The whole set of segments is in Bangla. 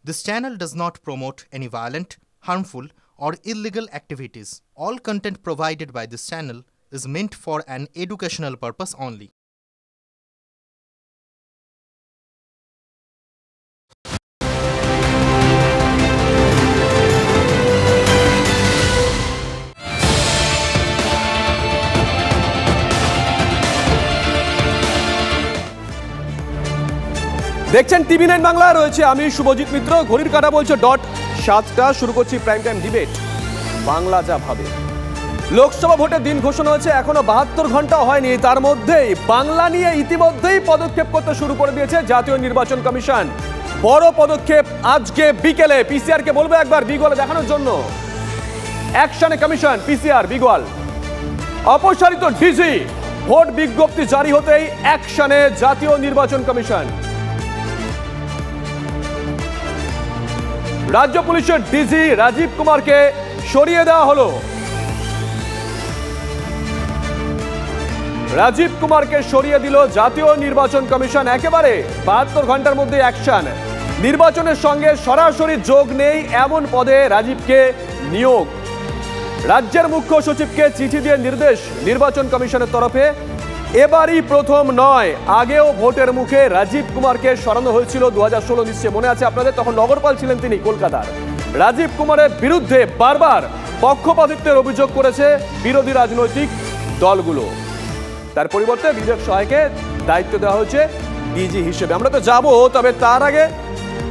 This channel does not promote any violent, harmful, or illegal activities. All content provided by this channel is meant for an educational purpose only. দেখছেন টিভি9 বাংলা, রয়েছে আমি শুভজিৎ মিত্র। ঘড়ির কাঁটা বলছে .7টা। শুরু করছি প্রাইম টাইম ডিবেট। বাংলা যা ভাবে। লোকসভা ভোটের দিন ঘোষণা হয়েছে, এখনো 72 ঘন্টা হয়নি। তার মধ্যেই বাংলা নিয়ে ইতিমধ্যেই পদক্ষেপ করতে শুরু করে দিয়েছে জাতীয় নির্বাচন কমিশন। বড় পদক্ষেপ আজকে বিকেলে। পিসিআর কে বলবে একবার বিগলে দেখানোর জন্য। অ্যাকশনে কমিশন, পিসিআর বিগল। অপসারিত ডিজি, ভোট বিজ্ঞপ্তি জারি হতেই অ্যাকশনে জাতীয় নির্বাচন কমিশন। রাজ্য পুলিশের ডিজি রাজীব কুমারকে সরিয়ে দেওয়া হলো। রাজীব কুমারকে সরিয়ে দিল জাতীয় নির্বাচন কমিশন। একেবারে 72 ঘন্টার মধ্যে অ্যাকশন। নির্বাচনের সঙ্গে সরাসরি যোগ নেই এমন পদে রাজীবকে নিয়োগ। রাজ্যের মুখ্য সচিবকে চিঠি দিয়ে নির্দেশ নির্বাচন কমিশনের তরফে। এবারই প্রথম নয়, আগেও ভোটের মুখে রাজীব কুমারকে সরানো হয়েছিল 2016। নিশ্চয় মনে আছে আপনাদের, তখন নগরপাল ছিলেন তিনি কলকাতার। রাজীব কুমারের বিরুদ্ধে বারবার পক্ষপাতিত্বের অভিযোগ করেছে বিরোধী রাজনৈতিক দলগুলো। তার পরিবর্তে বিবেক সহায়কে দায়িত্ব দেওয়া হয়েছে ডিজি হিসেবে। আমরা তো যাব, তবে তার আগে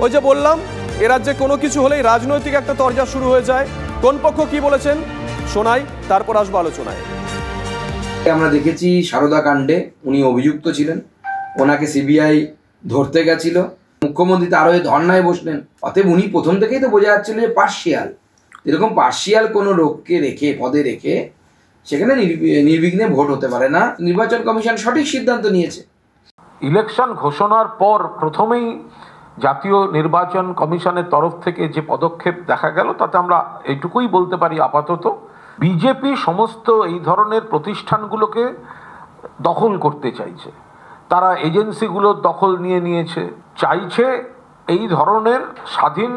ওই যে বললাম, এ রাজ্যে কোনো কিছু হলেই রাজনৈতিক একটা তরজা শুরু হয়ে যায়। কোন পক্ষ কি বলেছেন শোনাই, তারপর আসবো আলোচনায়। আমরা দেখেছি সারদা কাণ্ডে উনি অভিযুক্ত ছিলেন, ওনাকে সিবিআই ধরতে গেছিল, মুখ্যমন্ত্রী তারও ধর্নায় বসলেন। অতএব উনি প্রথম থেকেই তো বোঝা যাচ্ছিল যে পার্শিয়াল। এরকম পার্শিয়াল কোনো লোককে রেখে পদে রেখে সেখানে নির্বিঘ্নে ভোট হতে পারে না। নির্বাচন কমিশন সঠিক সিদ্ধান্ত নিয়েছে। ইলেকশন ঘোষণার পর প্রথমেই জাতীয় নির্বাচন কমিশনের তরফ থেকে যে পদক্ষেপ দেখা গেল, তাতে আমরা এইটুকুই বলতে পারি আপাতত বিজেপি সমস্ত এই ধরনের প্রতিষ্ঠানগুলোকে দখল করতে চাইছে। তারা এজেন্সিগুলোর দখল নিয়ে নিয়েছে, চাইছে এই ধরনের স্বাধীন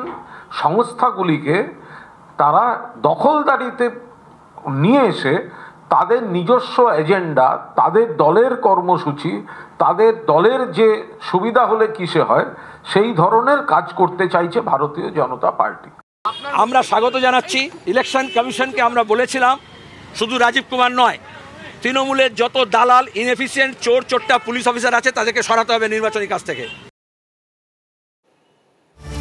সংস্থাগুলিকে তারা দখলদারিতে নিয়ে এসে তাদের নিজস্ব এজেন্ডা, তাদের দলের কর্মসূচি, তাদের দলের যে সুবিধা হলে কিসে হয়, সেই ধরনের কাজ করতে চাইছে ভারতীয় জনতা পার্টি। আমরা স্বাগত জানাচ্ছি ইলেকশন কমিশনকে। আমরা বলেছিলাম শুধু রাজীব কুমার নয়, তৃণমূলের যত দালাল, ইনএফিসিয়েন্ট, চোর চোট্টা পুলিশ অফিসার আছে তাদেরকে সরাতে হবে নির্বাচনী কাজ থেকে।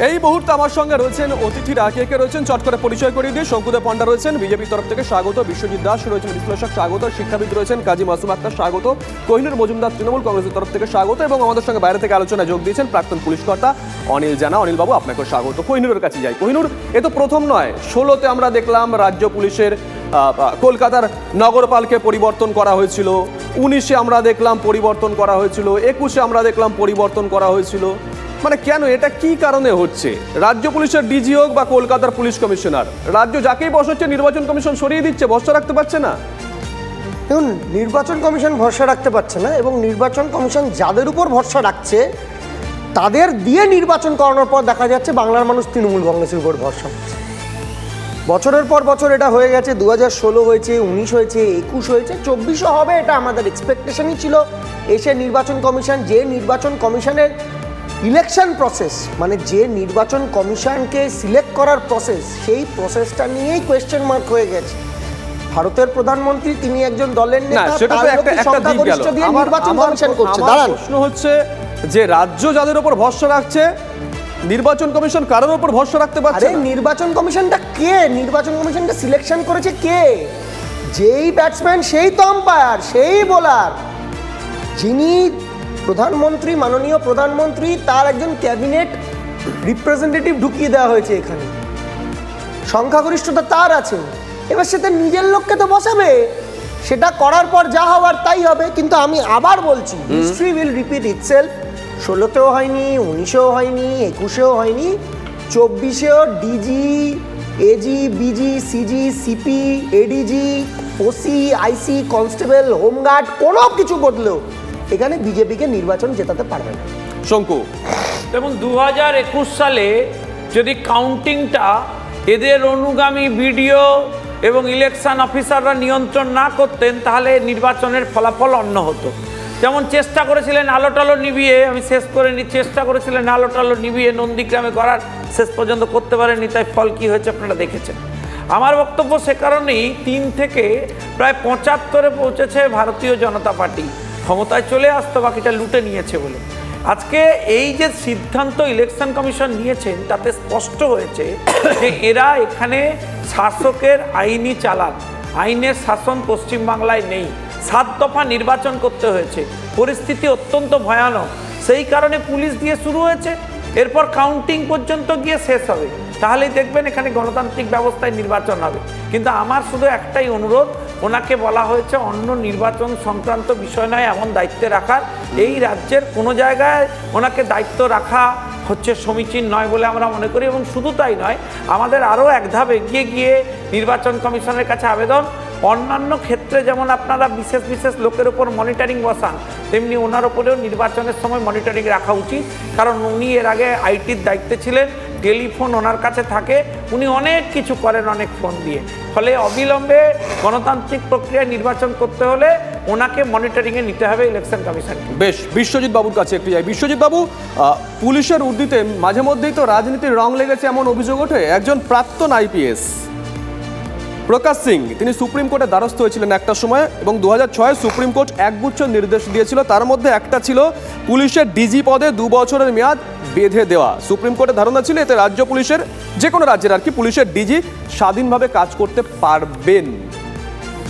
এই মুহূর্তে আমার সঙ্গে রয়েছেন অতিথিরা। কে কে রয়েছেন চট করে পরিচয় করিয়ে দিয়ে। শঙ্কুদেব পণ্ডা রয়েছেন বিজেপির তরফ থেকে, স্বাগত। বিশ্বজিৎ দাস রয়েছেন বিশ্লেষক, স্বাগত। শিক্ষাবিদ রয়েছেন কাজী মাসুম আক্তার, স্বাগত। কোহিনুর মজুমদার তৃণমূল কংগ্রেসের তরফ থেকে, স্বাগত। এবং আমাদের সঙ্গে বাইরে থেকে আলোচনায় যোগ দিয়েছেন প্রাক্তন পুলিশ কর্তা অনিল জানা। অনিল বাবু, আপনাকে স্বাগত। কোহিনুরের কাছে যাই। কোহিনুর, এ তো প্রথম নয়। 16তে আমরা দেখলাম রাজ্য পুলিশের কলকাতার নগরপালকে পরিবর্তন করা হয়েছিল, 19-এ আমরা দেখলাম পরিবর্তন করা হয়েছিল, 21-এ আমরা দেখলাম পরিবর্তন করা হয়েছিল। মানে কেন, এটা কি কারণে হচ্ছে? রাজ্য পুলিশের ডিজি হোক বা কলকাতার পুলিশ কমিশনার, রাজ্য যাকেই বসাচ্ছে নির্বাচন কমিশন সরিয়ে দিচ্ছে, ভরসা রাখতে পারছে না। দেখুন, নির্বাচন কমিশন ভরসা রাখতে পারছে না, এবং নির্বাচন কমিশন যাদের উপর ভরসা রাখছে তাদের দিয়ে নির্বাচন করানোর পর দেখা যাচ্ছে বাংলার মানুষ তৃণমূল কংগ্রেসের উপর ভরসা হচ্ছে। বছরের পর বছর এটা হয়ে গেছে। 2016 হয়েছে, 19 হয়েছে, 21 হয়েছে, 24ও হবে, এটা আমাদের এক্সপেকটেশনই ছিল। এসে নির্বাচন কমিশন, যে নির্বাচন কমিশনের ইলেকশন প্রসেস, মানে যে নির্বাচন কমিশনকে সিলেক্ট করার প্রসেস, সেই প্রসেসটা নিয়েই কোয়েশ্চেন মার্ক হয়ে গেছে। ভারতের প্রধানমন্ত্রী, তিনি একজন দলের নেতা, সংখ্যাগরিষ্ঠ দিয়ে নির্বাচন কমিশন করছে। দাঁড়ান, প্রশ্ন হচ্ছে যে রাজ্য যাদের উপর ভরসা রাখছে, নির্বাচন কমিশন কারোর উপর ভরসা রাখতে পারছে না। নির্বাচন কমিশনটা কে? নির্বাচন কমিশনকে সিলেকশন করেছে কে? যেই ব্যাটসম্যান সেই তো আম্পায়ার, সেই বোলার। যিনি প্রধানমন্ত্রী, মাননীয় প্রধানমন্ত্রী, তার একজন ক্যাবিনেট রিপ্রেজেন্টেটিভ ঢুকিয়ে দেওয়া হয়েছে এখানে। সংখ্যাগরিষ্ঠতা তার আছে, এবার সে তার নিজের লোককে তো বসাবে। সেটা করার পর যা হওয়ার তাই হবে। কিন্তু আমি আবার বলছি, হিস্ট্রি উইল রিপিট ইটসেলফ। 16তেও হয়নি, 19এও হয়নি, 21এও হয়নি, 24এও DG, AG, BG, CG, CP, ADG, OC, IC, constable, home guard, কোনো কিছু বদলেও এখানে বিজেপিকে নির্বাচন জেতাতে পারবে না। শঙ্কু, এবং 2021 সালে যদি কাউন্টিংটা এদের অনুগামী বিডিও এবং ইলেকশন অফিসাররা নিয়ন্ত্রণ না করতেন তাহলে নির্বাচনের ফলাফল অন্য হতো। যেমন চেষ্টা করেছিলেন আলোটালো নিভিয়ে, আমি শেষ করে নি, চেষ্টা করেছিলেন আলোটালো নিভিয়ে নন্দীগ্রামে করার, শেষ পর্যন্ত করতে পারেননি, তাই ফল কী হয়েছে আপনারা দেখেছেন। আমার বক্তব্য সে কারণেই 3 থেকে প্রায় 75-এ পৌঁছেছে ভারতীয় জনতা পার্টি, ক্ষমতায় চলে আসতো, বাকিটা লুটে নিয়েছে বলে। আজকে এই যে সিদ্ধান্ত ইলেকশন কমিশন নিয়েছেন তাতে স্পষ্ট হয়েছে যে এরা এখানে শাসকের আইনি চালান, আইনের শাসন পশ্চিমবাংলায় নেই। 7 দফা নির্বাচন করতে হয়েছে, পরিস্থিতি অত্যন্ত ভয়ানক, সেই কারণে পুলিশ দিয়ে শুরু হয়েছে, এরপর কাউন্টিং পর্যন্ত গিয়ে শেষ হবে। তাহলেই দেখবেন এখানে গণতান্ত্রিক ব্যবস্থায় নির্বাচন হবে। কিন্তু আমার শুধু একটাই অনুরোধ, ওনাকে বলা হয়েছে অন্য নির্বাচন সংক্রান্ত বিষয় নয় এমন দায়িত্বে রাখার, এই রাজ্যের কোনো জায়গায় ওনাকে দায়িত্ব রাখা হচ্ছে সমীচীন নয় বলে আমরা মনে করি। এবং শুধু তাই নয়, আমাদের আরও এক ধাপ এগিয়ে গিয়ে নির্বাচন কমিশনের কাছে আবেদন, অন্যান্য ক্ষেত্রে যেমন আপনারা বিশেষ বিশেষ লোকের ওপর মনিটরিং বসান, তেমনি ওনার ওপরেও নির্বাচনের সময় মনিটরিং রাখা উচিত। কারণ উনি এর আগে আইটির দায়িত্বে ছিলেন, টেলিফোন ওনার কাছে থাকে, উনি অনেক কিছু করেন অনেক ফোন দিয়ে। ফলে অবিলম্বে গণতান্ত্রিক প্রক্রিয়ায় নির্বাচন করতে হলে ওনাকে মনিটরিংয়ে নিতে হবে ইলেকশন কমিশন। বেশ, বিশ্বজিৎ বাবুর কাছে একটু যাই। বিশ্বজিৎ বাবু, পুলিশের উর্দিতে মাঝে মধ্যেই তো রাজনীতির রং লেগেছে এমন অভিযোগ ওঠে। একজন প্রাক্তন আইপিএস প্রকাশ সিং, তিনি সুপ্রিম কোর্টের দ্বারস্থ হয়েছিলেন একটা সময়, এবং 2006 সুপ্রিম কোর্ট একগুচ্ছ নির্দেশ দিয়েছিল, তার মধ্যে একটা ছিল পুলিশের ডিজি পদে 2 বছরের মেয়াদ বেঁধে দেওয়া। সুপ্রিম কোর্টের ধারণা ছিল এতে রাজ্য পুলিশের, যে কোনো রাজ্যের আর কি, পুলিশের ডিজি স্বাধীনভাবে কাজ করতে পারবেন।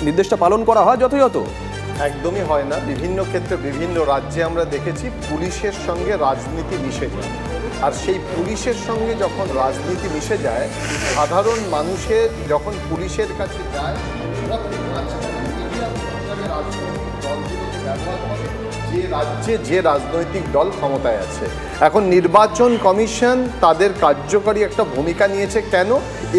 নির্দেশটা পালন করা হয় যথাযথ? একদমই হয় না। বিভিন্ন ক্ষেত্রে বিভিন্ন রাজ্যে আমরা দেখেছি পুলিশের সঙ্গে রাজনীতি মিশে যায়, আর সেই পুলিশের সঙ্গে যখন রাজনীতি মিশে যায়, সাধারণ মানুষের যখন পুলিশের কাছে যায়, যে রাজ্যে যে রাজনৈতিক দল ক্ষমতায় আছে। এখন নির্বাচন কমিশন তাদের কার্যকরী একটা ভূমিকা নিয়েছে। কেন?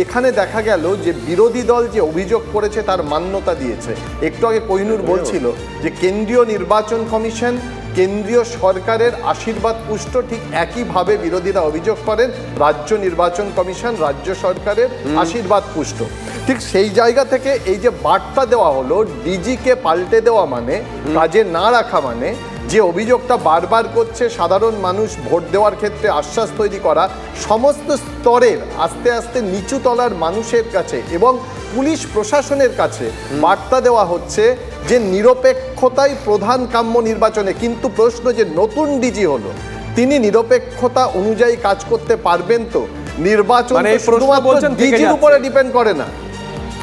এখানে দেখা গেল যে বিরোধী দল যে অভিযোগ করেছে তার মান্যতা দিয়েছে। একটু আগে কোহিনুর বলছিল যে কেন্দ্রীয় নির্বাচন কমিশন কেন্দ্রীয় সরকারের আশীর্বাদ পুষ্ট, ঠিক একইভাবে বিরোধীরা অভিযোগ করেন রাজ্য নির্বাচন কমিশন রাজ্য সরকারের আশীর্বাদ পুষ্ট। ঠিক সেই জায়গা থেকে এই যে বার্তা দেওয়া হলো ডিজিকে পাল্টে দেওয়া মানে, কাজে না রাখা মানে, যে অভিযোগটা বারবার করছে সাধারণ মানুষ ভোট দেওয়ার ক্ষেত্রে আশ্বাস তৈরি করা, সমস্ত স্তরের আস্তে আস্তে নিচু তলার মানুষের কাছে এবং পুলিশ প্রশাসনের কাছে বার্তা দেওয়া হচ্ছে যে নিরপেক্ষতাই প্রধান কাম্য নির্বাচনে। কিন্তু প্রশ্ন যে নতুন ডিজি হলো, তিনি নিরপেক্ষতা অনুযায়ী কাজ করতে পারবেন তো? নির্বাচন শুধুমাত্র ডিজির উপরে ডিপেন্ড করে না,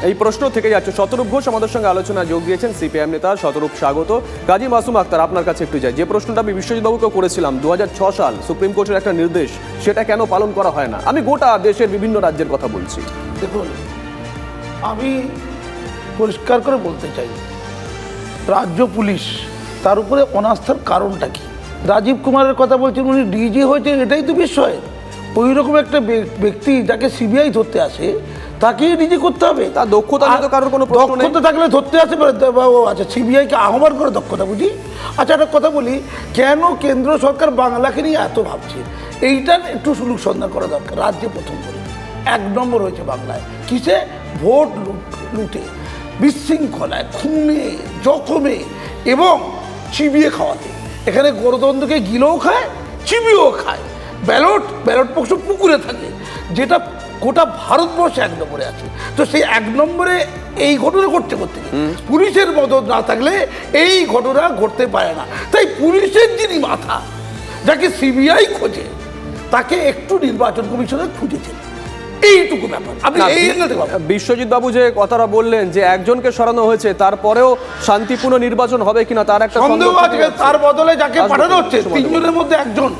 এই প্রশ্ন থেকে যাচ্ছে। শতরূপ ঘোষ আমাদের সঙ্গে আলোচনা যোগ দিয়েছেন, সিপিএম নেতা। শতরূপ, স্বাগত। কাজী মাসুম আক্তার, আপনার কাছে একটু যাই। যে প্রশ্নটা আমি বিশ্বজিৎবাবুকে করেছিলাম, 2006 সাল সুপ্রিম কোর্টের একটা নির্দেশ, সেটা কেন পালন করা হয় না? আমি গোটা দেশের বিভিন্ন রাজ্যের কথা বলছি। দেখুন, আমি পরিষ্কার করে বলতে চাই, রাজ্য পুলিশ তার উপরে অনাস্থার কারণটা কি? রাজীব কুমারের কথা বলছেন, উনি ডিজি হয়েছেন, এটাই তো বিষয়। ওই রকম একটা ব্যক্তি যাকে সিবিআই ধরতে আসে তাকেই ডিজি করতে হবে? তার দক্ষতা তো কারোর কোনো দক্ষতা থাকলে ধরতে আসে। আচ্ছা, সিবিআইকে আহ্বান করে দক্ষতা বুঝি। আচ্ছা, একটা কথা বলি, কেন কেন্দ্র সরকার বাংলাকে নিয়ে এত ভাবছে? এইটার একটু সুলুক সন্ধান করা দরকার। রাজ্যে প্রথম করে 1 নম্বর হয়েছে বাংলায় কিসে? ভোট লুটে, বিশৃঙ্খলায়, খুনে, জখমে এবং চিবিয়ে খাওয়াতে। এখানে গণতন্ত্রকে গিলেও খায়, চিবিয়েও খায়। ব্যালট বক্স পুকুরে থাকে, যেটা গোটা ভারতবর্ষে 1 নম্বরে আছে। তো সেই 1 নম্বরে এই ঘটনা ঘটতে পুলিশের মদত না থাকলে এই ঘটনা ঘটতে পারে না। তাই পুলিশের যিনি মাথা, যাকে সিবিআই খোঁজে, তাকে একটু নির্বাচন কমিশনে খুঁজেছেন, এইটুকু ব্যাপার। বিশ্বজিৎ বাবু যে কথাটা বললেন যে একজনকে সরানো হয়েছে, তারপরেও শান্তিপূর্ণ নির্বাচন হবে কিনা তার একটা সন্দেহ আছে। তার বদলে যাকে পাঠানো হচ্ছে 3 জনের মধ্যে একজন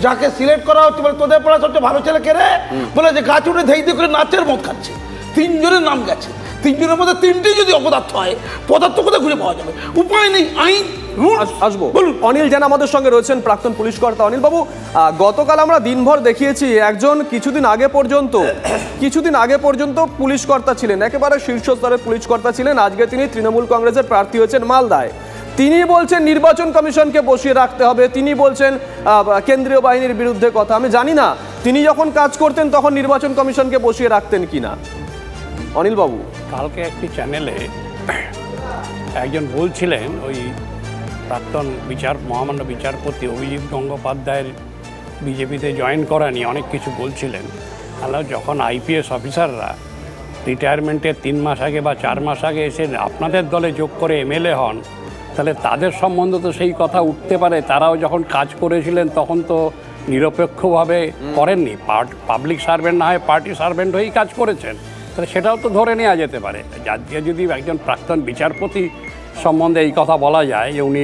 যাকে সিলেক্ট করা হচ্ছে, বলে তোদের পড়া সবচেয়ে ভালো ছেলে কে রে, বলে যে গাছ উঠে ধেই দিয়ে করে নাচের মদ খাচ্ছে। 3 জনের নাম গেছে, 3 জনের মধ্যে 3টেই যদি অপদার্থ হয়, পদার্থ কোথায় খুঁজে পাওয়া যাবে? উপায় নেই, আইন আসবো। অনিল জানা আমাদের সঙ্গে রয়েছেন, প্রাক্তন পুলিশ কর্তা। অনিল বাবু, গতকাল আমরা দিনভর দেখিয়েছি একজন কিছুদিন আগে পর্যন্ত পুলিশ কর্তা ছিলেন, একেবারে শীর্ষ স্তরের পুলিশ কর্তা ছিলেন। আজকে তিনি তৃণমূল কংগ্রেসের প্রার্থী হয়েছেন মালদায়। তিনি বলছেন নির্বাচন কমিশনকে বসিয়ে রাখতে হবে, তিনি বলছেন কেন্দ্রীয় বাহিনীর বিরুদ্ধে কথা। আমি জানি না তিনি যখন কাজ করতেন তখন নির্বাচন কমিশনকে বসিয়ে রাখতেন কিনা? অনিল বাবু, কালকে একটি চ্যানেলে একজন বলছিলেন, ওই প্রাক্তন মহামান্য বিচারপতি অভিজিৎ গঙ্গোপাধ্যায়ের বিজেপিতে জয়েন করা নিয়ে অনেক কিছু বলছিলেন। তাহলে যখন আইপিএস অফিসাররা রিটায়ারমেন্টের 3 মাস আগে বা 4 মাস আগে এসে আপনাদের দলে যোগ করে এমএলএ হন, তাহলে তাদের সম্বন্ধে তো সেই কথা উঠতে পারে, তারাও যখন কাজ করেছিলেন তখন তো নিরপেক্ষভাবে করেননি, পাবলিক সার্ভেন্ট না হয় পার্টি সার্ভেন্ট হয়েই কাজ করেছেন, তাহলে সেটাও তো ধরে নেওয়া যেতে পারে। আজকে যদি একজন প্রাক্তন বিচারপতি সম্বন্ধে এই কথা বলা যায় যে উনি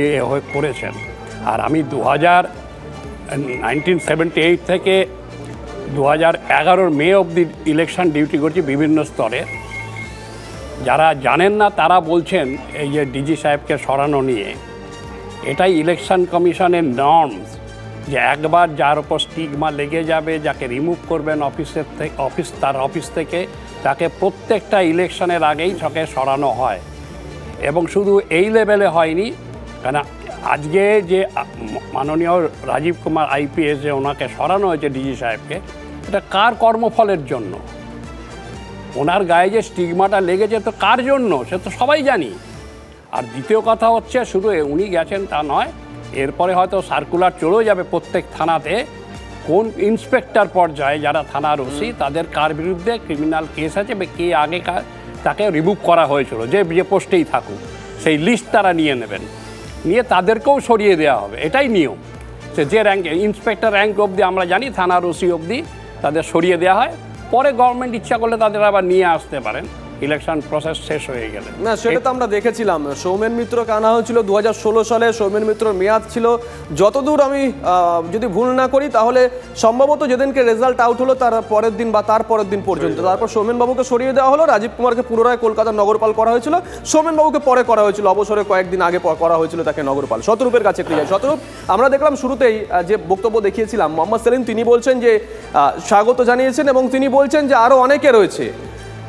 করেছেন, আর আমি 1978 থেকে 2011 মে অবধি ইলেকশন ডিউটি করছি বিভিন্ন স্তরে। যারা জানেন না তারা বলছেন এই যে ডিজি সাহেবকে সরানো নিয়ে, এটাই ইলেকশন কমিশনের নর্মস, যে একবার যার ওপর স্টিগমা লেগে যাবে, যাকে রিমুভ করবেন তার অফিস থেকে, তাকে প্রত্যেকটা ইলেকশনের আগেই তাকে সরানো হয়। এবং শুধু এই লেভেলে হয়নি, কেন আজকে যে মাননীয় রাজীব কুমার আইপিএস যে ওনাকে সরানো হয়েছে ডিজি সাহেবকে, এটা কার কর্মফলের জন্য? ওনার গায়ে যে স্টিগমাটা লেগেছে তো কার জন্য, সে তো সবাই জানি। আর দ্বিতীয় কথা হচ্ছে, শুধু উনি গেছেন তা নয়, এরপরে হয়তো সার্কুলার চলেও যাবে প্রত্যেক থানাতে, কোন ইন্সপেক্টর পর্যায়ে যারা থানার ওসি তাদের কার বিরুদ্ধে ক্রিমিনাল কেস আছে বা কে আগে তাকে রিমুভ করা হয়েছিল, যে পোস্টেই থাকুক, সেই লিস্ট তারা নিয়ে নেবেন, নিয়ে তাদেরকেও সরিয়ে দেওয়া হবে। এটাই নিয়ম। সে যে র্যাঙ্কে, ইন্সপেক্টর র্যাঙ্ক অবধি আমরা জানি, থানার ওসি অবধি তাদের সরিয়ে দেওয়া হয়, পরে গভর্নমেন্ট ইচ্ছা করলে তাদের আবার নিয়ে আসতে পারেন ইলেকশন প্রসেস শেষ হয়ে গেলে। না, সেটা তো আমরা দেখেছিলাম। সৌমেন মিত্রকে আনা হয়েছিল 2016 সালে, সৌমেন মিত্রর মেয়াদ ছিল যতদূর আমি যদি ভুল না করি তাহলে সম্ভবত যেদিনকে রেজাল্ট আউট হলো তার পরের দিন বা তার পরের দিন পর্যন্ত, তারপর সৌমেন বাবুকে সরিয়ে দেওয়া হলো, রাজীব কুমারকে পুনরায় কলকাতার নগরপাল করা হয়েছিল, সৌমেন বাবুকে পরে করা হয়েছিল, অবসরে কয়েকদিন আগে করা হয়েছিল তাকে নগরপাল। শতরূপের কাছে একটু যাই। শতরূপ, আমরা দেখলাম শুরুতেই যে বক্তব্য দেখিয়েছিলাম, মোহাম্মদ সেলিম তিনি বলছেন যে স্বাগত জানিয়েছেন এবং তিনি বলছেন যে আরও অনেকে রয়েছে।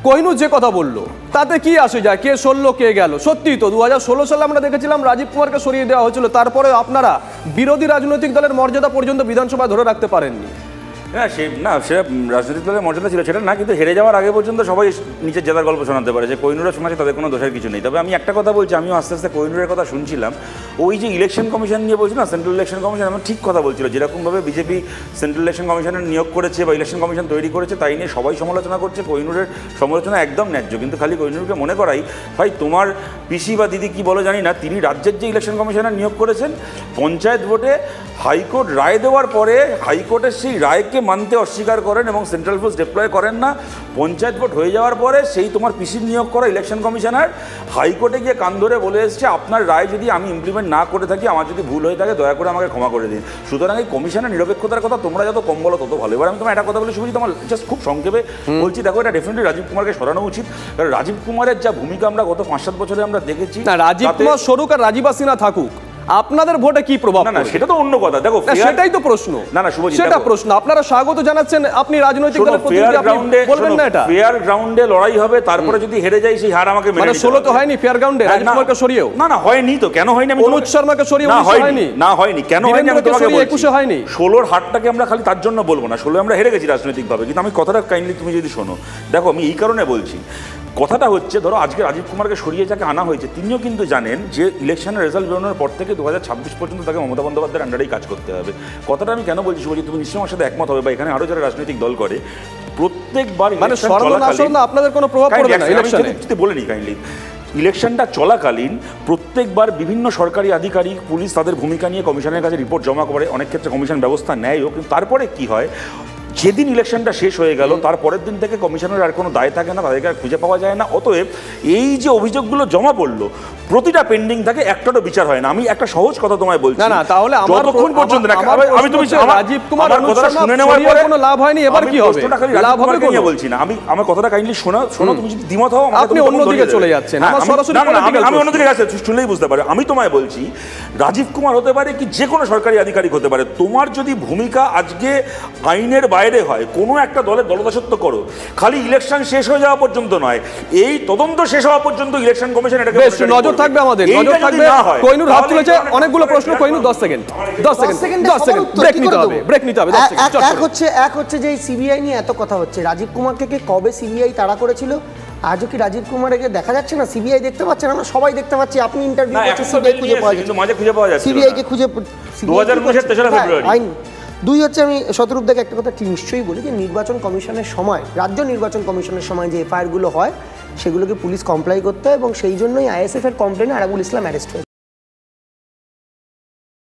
কোহিনূর যে কথা বললো তাতে কি আসে যায়, কে সরলো কে গেল? সত্যি তো 2016 সালে আমরা দেখেছিলাম রাজীব কুমারকে সরিয়ে দেওয়া হয়েছিল, তারপরে আপনারা বিরোধী রাজনৈতিক দলের মর্যাদা পর্যন্ত বিধানসভায় ধরে রাখতে পারেননি। হ্যাঁ, সেটা রাজনৈতিক দলের মর্যাদা ছিল সেটা না, কিন্তু হেরে যাওয়ার আগে পর্যন্ত সবাই নিচের জেতার গল্প শোনাতে পারে, যে কোহিনূরের শোনাচ্ছে তাদের কোনো দোষের কিছু নেই। তবে আমি একটা কথা বলছি, আমিও আস্তে আস্তে কোহিনূরের কথা শুনছিলাম, ওই যে ইলেকশন কমিশন নিয়ে বলছিল না, সেন্ট্রাল ইলেকশন কমিশন, আমার ঠিক কথা বলছিল, যেরকমভাবে বিজেপি সেন্ট্রাল ইলেকশন কমিশনের নিয়োগ করেছে বা ইলেকশন কমিশন তৈরি করেছে তাই নিয়ে সবাই সমালোচনা করছে। কোহিনূরের সমালোচনা একদম ন্যায্য, কিন্তু খালি কোহিনূরকে মনে করাই, ভাই তোমার পিসি বা দিদি কি বলো জানি না, তিনি রাজ্যের যে ইলেকশন কমিশনার নিয়োগ করেছেন, পঞ্চায়েত ভোটে হাইকোর্ট রায় দেওয়ার পরে হাইকোর্টের সেই রায়কে মানতে অস্বীকার করেন এবং সেন্ট্রাল ফোর্স ডিপ্লয় করেন না। পঞ্চায়েত ভোট হয়ে যাওয়ার পরে সেই তোমার পিসির নিয়োগ করা ইলেকশন কমিশনার হাইকোর্টে গিয়ে কান ধরে বলে এসছে, আপনার রায় যদি আমি ইমপ্লিমেন্ট না করে থাকি, আমার যদি ভুল হয়ে থাকে, দয়া করে আমাকে ক্ষমা করে দিন। সুতরাং এই কমিশনের নিরপেক্ষতার কথা তোমরা যত কম বলো তত ভালো। এবার আমি তোমার একটা কথা বলে শুনছি, তোমার জাস্ট খুব সংক্ষেপে বলছি, দেখো এটা ডেফিনেটলি রাজীব কুমারকে সরানো উচিত। কারণ রাজীব কুমারের যা ভূমিকা আমরা গত 5-7 বছরে আমরা দেখেছি, না রাজীব কুমার সরুক আর রাজীব হাসিনা থাকুক, আপনাদের ভোটে কি প্রভাব? না, সেটা তো অন্য কথা। দেখো, সেটাই তো প্রশ্ন। না শুভজিৎ, সেটা প্রশ্ন। আপনারা স্বাগত জানাচ্ছেন, আপনি রাজনৈতিক দলের প্রতিনিধি, আপনি বলবেন না এটা ফেয়ার গ্রাউন্ডে লড়াই হবে, তারপরে যদি হেরে যাই সেই হার আমাকে মেনে নিতে হবে। 16 তো হয়নি ফেয়ার গ্রাউন্ডে, রাজীব কুমারকে সরিয়েও? না হয়নি তো, কেন হয়নি? আমি অনুজ শর্মাকে সরিয়ে হয়নি, না হয়নি, কেন হয়নি আমি তোমাকে বলছি। 21 হয়নি। 16-র হারটাকে আমরা খালি তার জন্য বলবো না, 16 আমরা হেরে গেছি রাজনৈতিকভাবে, কিন্তু আমি কথাটা কাইন্ডলি তুমি যদি শোনো, দেখো আমি এই কারণে বলছি, কথাটা হচ্ছে ধরো আজকে রাজীব কুমারকে সরিয়ে যাকে আনা হয়েছে তিনিও কিন্তু জানেন যে ইলেকশনের রেজাল্ট বেরোনোর পর থেকে 2026 পর্যন্ত তাকে মমতা বন্দ্যোপাধ্যায়ের আন্ডারেই কাজ করতে হবে। কথাটা আমি কেন বলছি শুভজিৎ, তুমি নিশ্চয়ই আমার সাথে একমত হবে, বা এখানে আরও যারা রাজনৈতিক দল করে, প্রত্যেকবার আপনাদের কোনো প্রভাব পড়বে না ইলেকশনে, বলে নি কাইন্ডলি। ইলেকশনটা চলাকালীন প্রত্যেকবার বিভিন্ন সরকারি আধিকারিক, পুলিশ তাদের ভূমিকা নিয়ে কমিশনের কাছে রিপোর্ট জমা করে, অনেক ক্ষেত্রে কমিশন ব্যবস্থা নেয়ও, কিন্তু তারপরে কি হয়, যেদিন ইলেকশনটা শেষ হয়ে গেল তার পরের দিন থেকে কমিশনের আর কোনো দায় থাকে না, তাদেরকে আর খুঁজে পাওয়া যায় না। অতএব এই যে অভিযোগগুলো জমা পড়লো, প্রতিটা পেন্ডিং থাকে, একটারও বিচার হয় না। আমি একটা সহজ কথা তোমায় বলছি, না তাহলে যতক্ষণ পর্যন্ত আমি তুমি রাজীব কুমার কথা শুনে নেওয়ার পরে কোনো লাভ হয়নি, এবার কি হবে? লাভ হবে নিয়ে বলছি না, আমি আমার কথাটা কাইন্ডলি শোনো, তুমি যদি দ্বিমত হও আপনি অন্যদিকে চলে যাচ্ছেন, আমার সরাসরি আমি অন্যদিকে যাচ্ছি, শুনলেই বুঝতে পারে। আমি তোমায় বলছি, রাজীব কুমার হতে পারে কি যে কোনো সরকারি আধিকারিক হতে পারে, তোমার যদি ভূমিকা আজকে আইনের বাইরে হয়, কোনো একটা দলের দলদাসত্ব করো, খালি ইলেকশন শেষ হয়ে যাওয়া পর্যন্ত নয়, এই তদন্ত শেষ হওয়া পর্যন্ত ইলেকশন কমিশন এটাকে বেশ নজর থাকবে আমাদের, নজর থাকবে। কোহিনূর হাত তুলেছে, অনেকগুলো প্রশ্ন। কোহিনূর 10 সেকেন্ড ব্রেক নিতে হবে, ব্রেক নিতে হবে। এক হচ্ছে যে সিবিআই নিয়ে এত কথা হচ্ছে, রাজীব কুমারকে কবে সিবিআই তাড়া করেছিল? আজও কি রাজীব কুমারকে দেখা যাচ্ছে না? সিবিআই দেখতে পাচ্ছেন, আমরা সবাই দেখতে পাচ্ছি। আপনি ইন্টারভিউ করছেন, সিবিআই খুঁজে পাওয়া যাচ্ছে, সিবিআই কে খুঁজে 2019 তেসরা ফেব্রুয়ারি। আইন দুই হচ্ছে, আমি শতরূপ দাকে একটা কথা নিশ্চয়ই বলি যে নির্বাচন কমিশনের সময়, রাজ্য নির্বাচন কমিশনের সময় যে এফআইআর গুলো হয় সেগুলোকে পুলিশ কমপ্লাই করতে হয়, এবং সেই জন্যই আইএসএফ এর কমপ্লেনে আরাবুল ইসলাম অ্যারেস্ট হয়েছে।